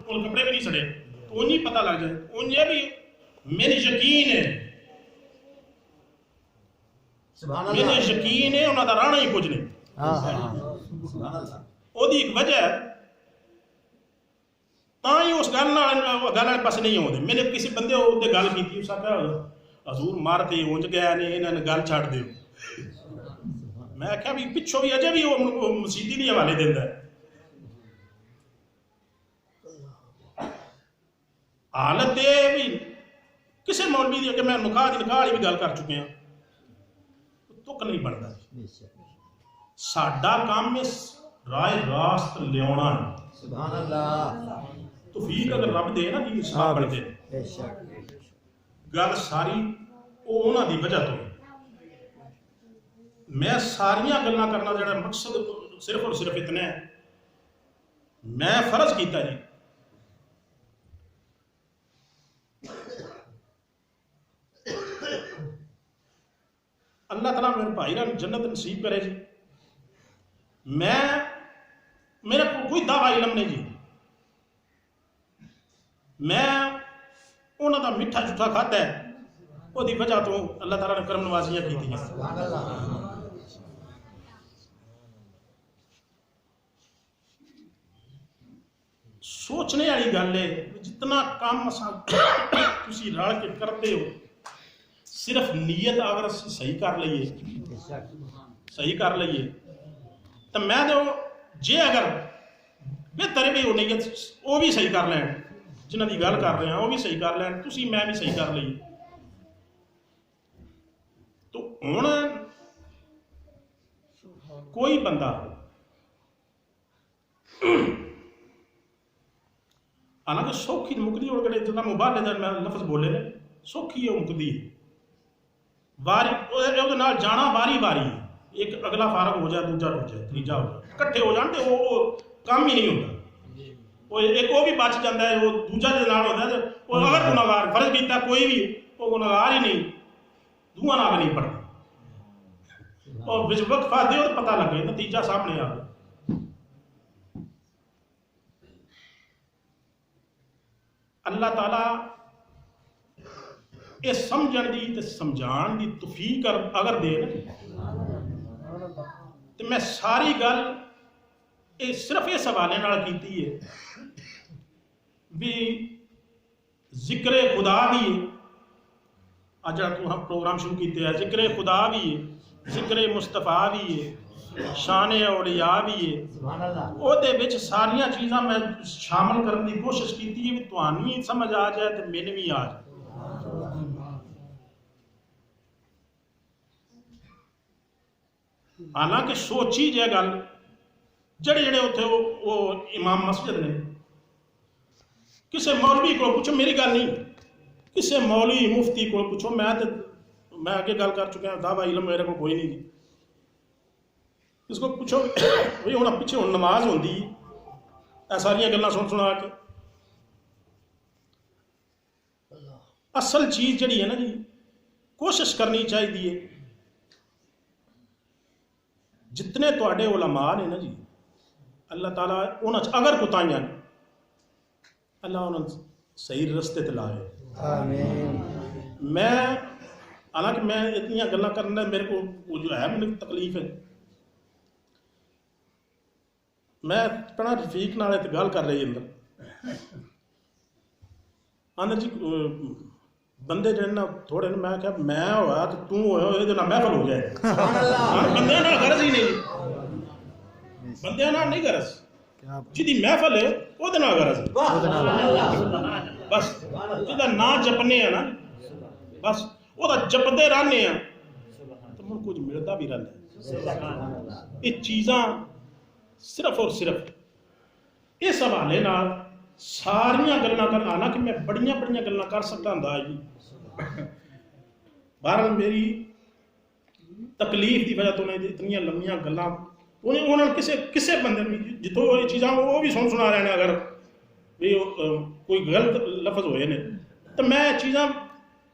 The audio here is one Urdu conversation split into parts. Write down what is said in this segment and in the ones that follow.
وہ کپڑے بھی نہیں سڑے تو انہیں پتہ لگ جائے انہیں بھی میری یقین ہے میرے یقین ہے انہوں دا رانا ہی کچھ نہیں وہ دی ایک وجہ ہے تاں ہی اس گل والے پاس نہیں ہوتے میں نے کسی بندے ہوتے گل کی اس آخیا حضور مارتے اونج گیا نے انہوں نے گل چھڑ دیو میں آخیا بھی پچھوں بھی اجے بھی وہ مسیدی دی حوالے دینا ہے حالت یہ بھی کسی مولوی دی کہ میں نکاح والی بھی گل کر چکے ہیں تک نہیں بنتا ساڈا کام رائے راست لیاونا ہے سبحان اللہ توفیق اگر رب دے نا جی اسلام بن دے گل ساری وہ انہاں دی وجہ تو میں ساریاں گلاں کرنا جڑا مقصد صرف اور صرف اتنا ہے میں فرض کیتا جی اللہ تعالیٰ میرے بھائی رہا جنت نصیب کرے جی میں میرا کوئی دعویٰ علم نہیں جی میں انہوں دا میٹھا جھوٹا کھاتا ہے وہ دی وجہ تو اللہ تعالیٰ نے کرم نوازیاں کی تھی سوچنے والی گل ہے جتنا کام تسی رل کے کرتے ہو صرف نیت اگر صحیح کر لئیے تو میں تو جے اگر بہتر بھی وہ نیت وہ بھی صحیح کر لین جنہ دی گل کر رہے ہیں وہ بھی صحیح کر لین تسی میں بھی صحیح کر لئیے تو ہن کوئی بندہ حالانکہ سوکھی مکدی اور کڑے جتنا موبائل لے میں لفظ بولے نے سوکھی ہے مکدی واری نال جانا واری واری ایک اگلا فارغ ہو جائے دوجا ہو جائے تیجا ہو جائے کٹھے ہو جان تے وہ کام ہی نہیں ہوتا وہ ایک وہ بھی بچ جاتا ہے وہ دوجا دے نال ہوتا ہے وہ اگر گناہگار فرض کیتا کوئی بھی وہ گناہگار ہی نہیں دعا نال نہیں پڑھتا اور وچ وقفہ دے اور پتہ لگے نتیجہ سامنے آ گیا اللہ تعالیٰ یہ سمجھن دی تے سمجھان دی توفیق اگر دے نا تو میں ساری گل صرف اس حوالے نال کیتی ہے بھی ذکر خدا بھی ہے اج ہم پروگرام شروع کیتے ہیں ذکر خدا بھی ہے ذکر مصطفیٰ بھی ہے شان اولیاء بھی ہے وہ دے وچ ساریاں چیزاں میں شامل کرنے کی کوشش کیتی ہے بھی تہانوں ہی سمجھ آ جائے تے مینوں بھی آ جائے حالانکہ سوچی جائے گل جڑے جڑے اتنے وہ امام مسجد نے کسے مولوی کو پوچھو میری گل نہیں کسے مولوی مفتی کو پوچھو میں آگے گل کر چکا ہوں دعویٰ علم میرے کو کوئی نہیں جی اس کو پوچھو بھائی ہوں پیچھے ہوں نماز ہوندی اے ساریاں گلاں سنا کے اصل چیز جڑی ہے نا جی کوشش کرنی چاہیے جتنے تواڈے علماء نے نا جی اللہ تعالیٰ انہاں اگر کوتاہیاں اللہ انہاں صحیح رستے تے لائے آمین میں حالانکہ میں اتنی گلاں کرنا میرے کو وہ جو ہے میری تکلیف ہے میں اپنا رفیق نال تے گل کر رہی اندر اندر جی بندے جڑے نا تھوڑے نے میں کہا میں ہوا تو تو ہویا یہ نہ محفل ہو جائے بندے نال غرض ہی نہیں بندے نال نہیں غرض جدی محفل ہے وہ دے نال غرض بس جدا نا جپنے ہیں نا بس وہ دا جپدے رہنے ہیں تو من کچھ ملتا بھی رہتا ہے یہ چیزاں صرف اور صرف اس حوالے نال ساریاں گلاں کر آنا کہ میں بڑیاں گلاں کر سکتا ہوں جی بہرحال میری تکلیف دی وجہ تو نہیں اتنی لمبیاں گلاں انہوں نے کسے بندے جتوں یہ چیزاں وہ بھی سنا رہے ہیں اگر بھی کوئی غلط لفظ ہوئے نے تو میں چیزاں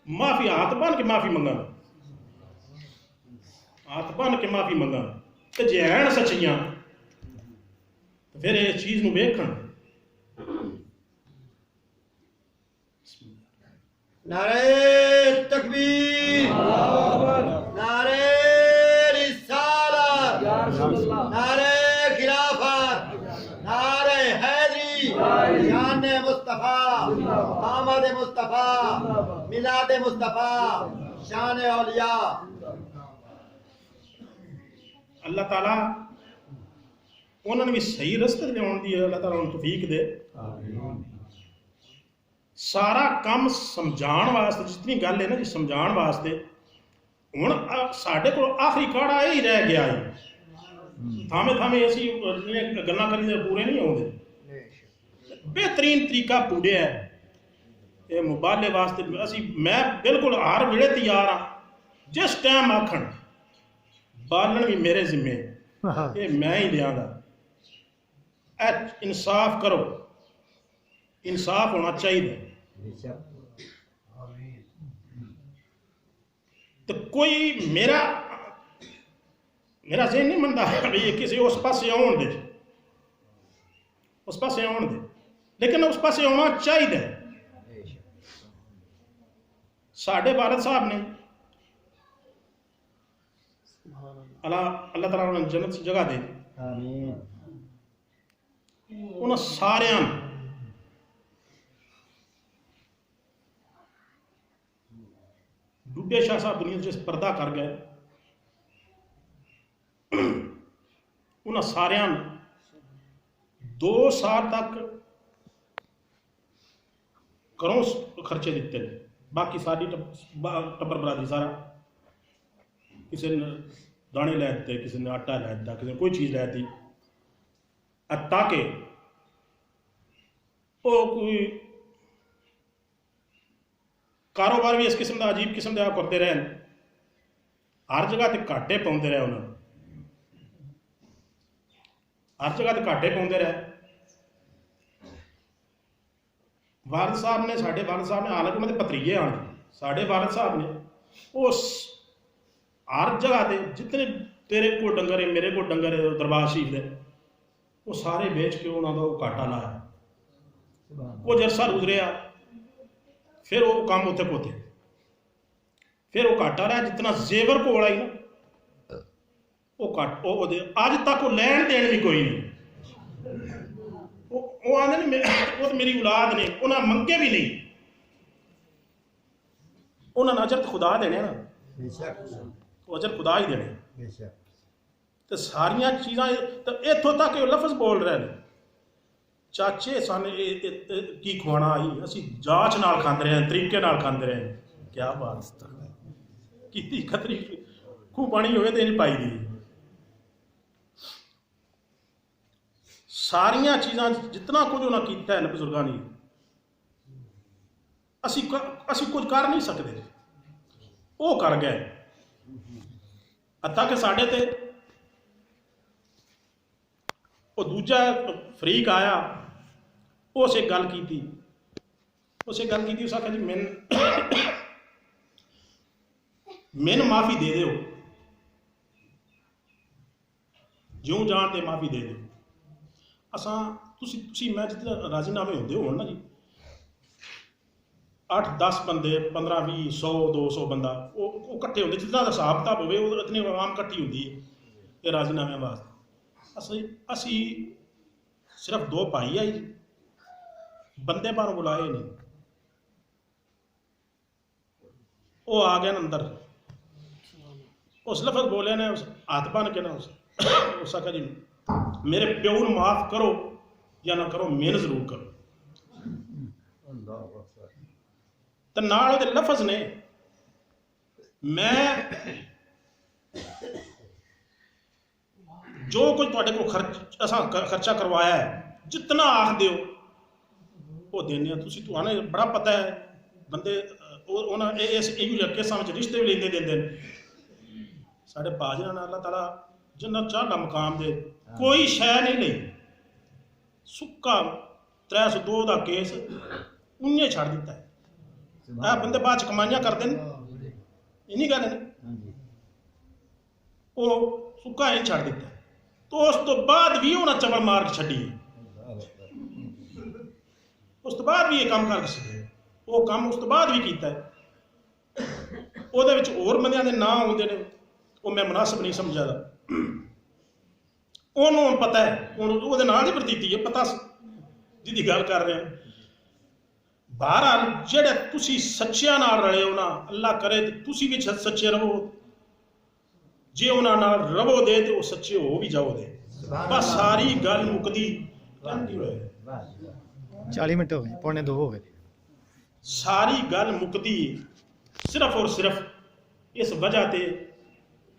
معافی ہاتھ بن کے معافی منگا ہاتھ بن کے معافی منگا تو جے ہیں سچیاں تو پھر اس چیز نو ویکھن نعرہ تکبیر، نعرہ رسالت، نعرہ خلافت، نعرہ حیدری، شان مصطفیٰ، آمد مصطفیٰ، میلاد مصطفیٰ، شان اولیاء۔ اللہ تعالیٰ انہوں نے بھی صحیح رستے لیاؤن دی اللہ تعالیٰ انہوں توفیق دے۔ سارا کام سمجھان واسطے جتنی گل ہے نا جی سمجھان واسطے ہن ساڈے کول آخری کاڑا ہی رہ گیا ہے، تھامے تھامے اسی گلاں کری پورے نہیں ہوندے۔ بہترین طریقہ پوڈیا ہے یہ مبالے واسطے میں بالکل ہر ویلے تیار ہاں، جس ٹائم آکھن بالن بھی میرے ذمے یہ میں ہی دیاں گا۔ انصاف کرو، انصاف ہونا چاہیے۔ تو کوئی میرا ذہن نہیں منتا بھی کسی اس پاسے آن دے، اس پاسے آن دے، لیکن اس پاسے آنا چاہیے۔ ساڈے والد صاحب نے اللہ تعالیٰ نے جنت سے جگہ دے، انہوں سارے ڈوڈے شاہ صاحب دنیا جس پردہ کر گئے، انہوں سارے 2 سال تک کروں خرچے دیتے ہیں، باقی ساری ٹبر برادری سارا کسی نے دانے لے دیتے، کسی نے آٹا لے دیتا، کسی نے کوئی چیز لے دی، تاکہ وہ کوئی کاروبار بھی اس قسم کا عجیب قسم کا کرتے رہے، ہر جگہ تے گھاٹے پاؤندے رہے، انہوں ہر جگہ تے گھاٹے پاؤندے رہے۔ والد صاحب نے ساڈے والد صاحب نے حالانکہ انہوں نے پتریے آنے، ساڈے والد صاحب نے اس ہر جگہ تے جتنے تیرے کو ڈنگر ہے میرے کو ڈنگر ہے دربار شریف دے وہ سارے بیچ کے انہوں نے وہ گھاٹا لایا۔ وہ جرسہ گزریا پھر وہ کام اتنے پوتے، پھر وہ گھاٹا رہا جتنا زیور کو ہی نا وہ اج تک وہ لین دین بھی کوئی نہیں۔ وہ آدھے وہ تو میری اولاد نے، انہیں منگے بھی نہیں، انہوں نے اجر خدا دینے نا، وہ اجر خدا ہی دینے۔ تو ساریاں چیزاں اتوں تک لفظ بول رہے ہیں، چاچے سانے کی کھوانا آئی، اسی جانچ نال کھاندے رہے ہیں، طریقے نال کھاندے رہے ہیں۔ کیا بات کیتی خطری خوہ پانی ہوئے تو نہیں پائی دی۔ ساریاں چیزاں جتنا کچھ انہوں نے کیتا ہے نا بزرگاں نے، اسی کچھ کر نہیں سکتے، وہ کر گئے۔ حتیٰ کہ ساڈے تے وہ دوجا فریق آیا، اس ایک گل کی تھی، اس آخیا جی مین معافی دے دیو، جیوں جان تے معافی دے دیو۔ اساں تسی میں جتنے راضی نامے ہوندے ہون نا جی، 8-10 بندے 15-20 100 200 بندہ وہ کٹھے ہوندے، جتنا دا حساب کتاب ہوئے وہ اتنی عوام کٹھی ہوندی ہے یہ راضی نامے واسطے۔ اسی صرف 2 بھائی آئی جی، بندے باروں بلائے نہیں، وہ آ گئے اندر، اس لفظ بولے نے ہاتھ بن کے نا اس آخیا جی میرے پیو نو معاف کرو یا نہ کرو، میں ضرور کرو۔ تو نال دے لفظ نے میں جو کچھ تواڈے کو خرچہ کروایا ہے جتنا آخ دیو وہ دینے، تسی تو آنے بڑا پتہ ہے بندے کیساں میں رشتے بھی لیندے دیندے ساڈے باجرا نے اللہ تعالیٰ جنت چاہتا مقام دے، کوئی شے نہیں لئی، سکا 302 دا کیس انہیں چھڑ دیتا ہے۔ بندے بعد کمائیاں کر دیں نہیں کہنے وہ سکا ہی چھڑ دیتا ہے، تو اس تو بعد بھی انہیں چبل مار کے چھڑی، اس تو بعد بھی یہ کام کر سکے، ਉਹ ਕੰਮ ਉਸ ਤੋਂ ਬਾਅਦ ਵੀ ਕੀਤਾ ਹੈ। ਉਹਦੇ ਵਿੱਚ ਹੋਰ ਬੰਦਿਆਂ ਦੇ ਨਾਂ ਆਉਂਦੇ ਨੇ, ਉਹ ਮੈਂ ਮੁਨਾਸਬ ਨਹੀਂ ਸਮਝਦਾ। ਉਹਨੂੰ ਪਤਾ ਹੈ, ਉਹਦੇ ਨਾਲ ਦੀ ਪ੍ਰਤੀਤੀ ਹੈ, ਪਤਾ ਜਿਹਦੀ ਗੱਲ ਕਰ ਰਹੇ ਹਾਂ। ਬਹਰਾਲ ਜਿਹੜੇ ਤੁਸੀਂ ਸੱਚਿਆਂ ਨਾਲ ਰਲੇ ਹੋ ਨਾ, ਅੱਲਾ ਕਰੇ ਤੇ ਤੁਸੀਂ ਵੀ ਸੱਚੇ ਰਹੋ, ਜੇ ਉਹਨਾਂ ਨਾਲ ਰਵੋ ਦੇ ਤੇ ਉਹ ਸੱਚੇ ਹੋ ਵੀ ਜਾਓ ਦੇ। ਬਸ ਸਾਰੀ ਗੱਲ ਮੁੱਕਦੀ ਕਹਿੰਦੀ ਹੋਏ 40 ਮਿੰਟ ਹੋ ਗਏ, ਪੌਣੇ 2 ਹੋ ਗਏ। ਸਾਰੀ ਗੱਲ ਮੁੱਕਦੀ ਸਿਰਫ ਔਰ ਸਿਰਫ ਇਸ ਵਜ੍ਹਾ ਤੇ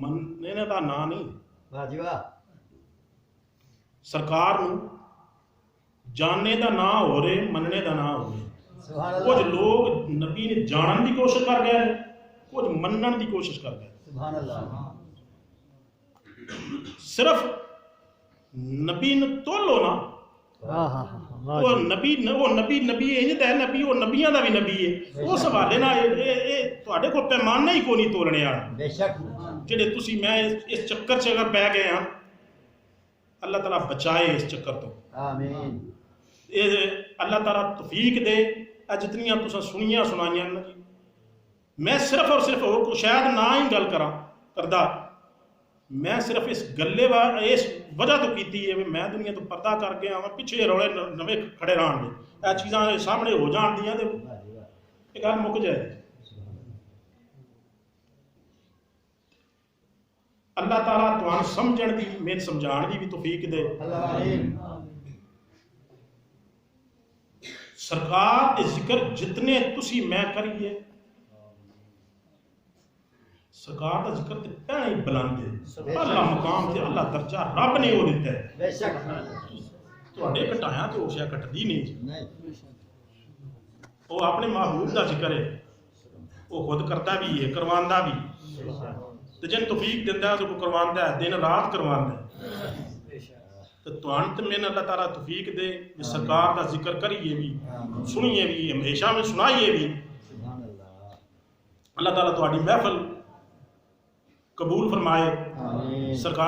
ਮੰਨਣੇ ਦਾ ਨਾਂ ਨਹੀਂ, ਵਾਹ ਜੀ ਵਾਹ, ਸਰਕਾਰ ਨੂੰ ਜਾਣਨੇ ਦਾ ਨਾਂ ਹੋ ਰਹੇ, ਮੰਨਣੇ ਦਾ ਨਾਂ ਹੋ ਰਹੇ। ਸੁਭਾਨ ਕੁਝ ਅੱਲਾਹ, ਲੋਗ ਨਬੀ ਨੇ ਜਾਣਨ ਦੀ ਕੋਸ਼ਿਸ਼ ਕਰ ਗਏ ਨੇ, ਕੁਝ ਮੰਨਣ ਦੀ ਕੋਸ਼ਿਸ਼ ਕਰ ਗਏ। ਸੁਭਾਨ ਅੱਲਾਹ, ਸਿਰਫ ਨਬੀ ਨੂੰ ਤੋਲੋ ਨਾ, ਉਹ ਨਬੀ ਇੰਜ ਦਾ ਨਬੀ, ਉਹ ਨਬੀਆਂ ਦਾ ਵੀ ਨਬੀ ਹੈ। ਉਸ ਹਵਾਲੇ ਨਾਲ ਇਹ ਤੁਹਾਡੇ ਕੋਲ ਪੈਮਾਨਾ ਹੀ ਕੋਈ ਨਹੀਂ ਤੋਲਣੇ ਵਾਲਾ। ਬੇਸ਼ੱਕ ਜਿਹੜੇ ਤੁਸੀਂ ਮੈਂ ਇਸ ਚੱਕਰ 'ਚ ਅਗਰ ਪੈ ਗਏ ਹਾਂ, ਅੱਲਾਹ ਤਾਲਾ ਬਚਾਏ ਇਸ ਚੱਕਰ ਤੋਂ। ਆਮੀਨ। ਇਹ ਅੱਲਾਹ ਤਾਲਾ ਤੌਫੀਕ ਦੇ। ਇਹ ਜਿਤਨੀਆਂ ਤੁਸੀਂ ਸੁਣੀਆਂ ਸੁਣਾਈਆਂ ਨਾ ਜੀ, ਮੈਂ ਸਿਰਫ ਔਰ ਸਿਰਫ ਹੋਰ ਸ਼ਾਇਦ ਨਾ ਹੀ ਗੱਲ ਕਰਦਾ, ਮੈਂ ਸਿਰਫ ਇਸ ਗੱਲੇ ਇਸ ਵਜ੍ਹਾ ਤੋਂ ਕੀਤੀ ਹੈ ਵੀ ਮੈਂ ਦੁਨੀਆ ਤੋਂ ਪਰਦਾ ਕਰਕੇ ਆਵਾਂ, ਪਿੱਛੇ ਰੌਲੇ ਨਵੇਂ ਖੜੇ ਰਹਿਣਗੇ, ਇਹ ਚੀਜ਼ਾਂ ਸਾਹਮਣੇ ਹੋ ਜਾਣਦੀਆਂ ਤੇ ਇਹ ਗੱਲ ਮੁੱਕ ਜਾਏ। ਅੱਲਾਹ ਤਾਲਾ ਤੁਹਾਨੂੰ ਸਮਝਣ ਦੀ, ਮੈਨੂੰ ਸਮਝਾਉਣ ਦੀ ਵੀ ਤੌਫੀਕ ਦੇ। ਆਮੀਨ। ਸਰਕਾਰ ਦੇ ਜ਼ਿਕਰ ਜਿਤਨੇ ਤੁਸੀਂ ਮੈਂ ਕਰੀਏ, ਸਰਕਾਰ ਦਾ ਜ਼ਿਕਰ ਤੇ ਪਹਿਲਾਂ ਹੀ ਬੁਲੰਦ ਹੈ। ਅੱਲਾ ਮਕਾਮ ਤੇ ਅੱਲਾ ਦਰਜਾ ਰੱਬ ਨੇ ਉਹ ਦਿੱਤਾ ਹੈ। ਬੇਸ਼ੱਕ ਤੁਹਾਡੇ ਘਟਾਇਆ ਤੇ ਉਹ ਸ਼ਾਇਦ ਘਟਦੀ ਨਹੀਂ। ਨਹੀਂ, ਉਹ ਆਪਣੇ ਮਾਹਬੂਬ ਦਾ ਜ਼ਿਕਰ ਹੈ, ਉਹ ਖੁਦ ਕਰਦਾ ਵੀ ਹੈ, ਕਰਵਾਉਂਦਾ ਵੀ, ਤੇ ਜਿਹਨੂੰ ਤੌਫੀਕ ਦਿੰਦਾ ਉਹ ਕੋ ਕਰਵਾਉਂਦਾ ਹੈ, ਦਿਨ ਰਾਤ ਕਰਵਾਉਂਦਾ ਹੈ। ਤੇ ਤੁਹਾਨੂੰ ਤੇ ਮੈਨੂੰ ਅੱਲਾਹ ਤਾਲਾ ਤੌਫੀਕ ਦੇ ਵੀ ਸਰਕਾਰ ਦਾ ਜ਼ਿਕਰ ਕਰੀਏ ਵੀ, ਸੁਣੀਏ ਵੀ, ਹਮੇਸ਼ਾ ਵਿੱਚ ਸੁਣਾਈਏ ਵੀ। ਸੁਭਾਨ ਅੱਲਾਹ। ਅੱਲਾਹ ਤਾਲਾ ਤੁਹਾਡੀ ਮਹਿਫਲ ਕਬੂਲ ਫਰਮਾਏ। ਆਮੀਨ। ਸਰਕਾਰ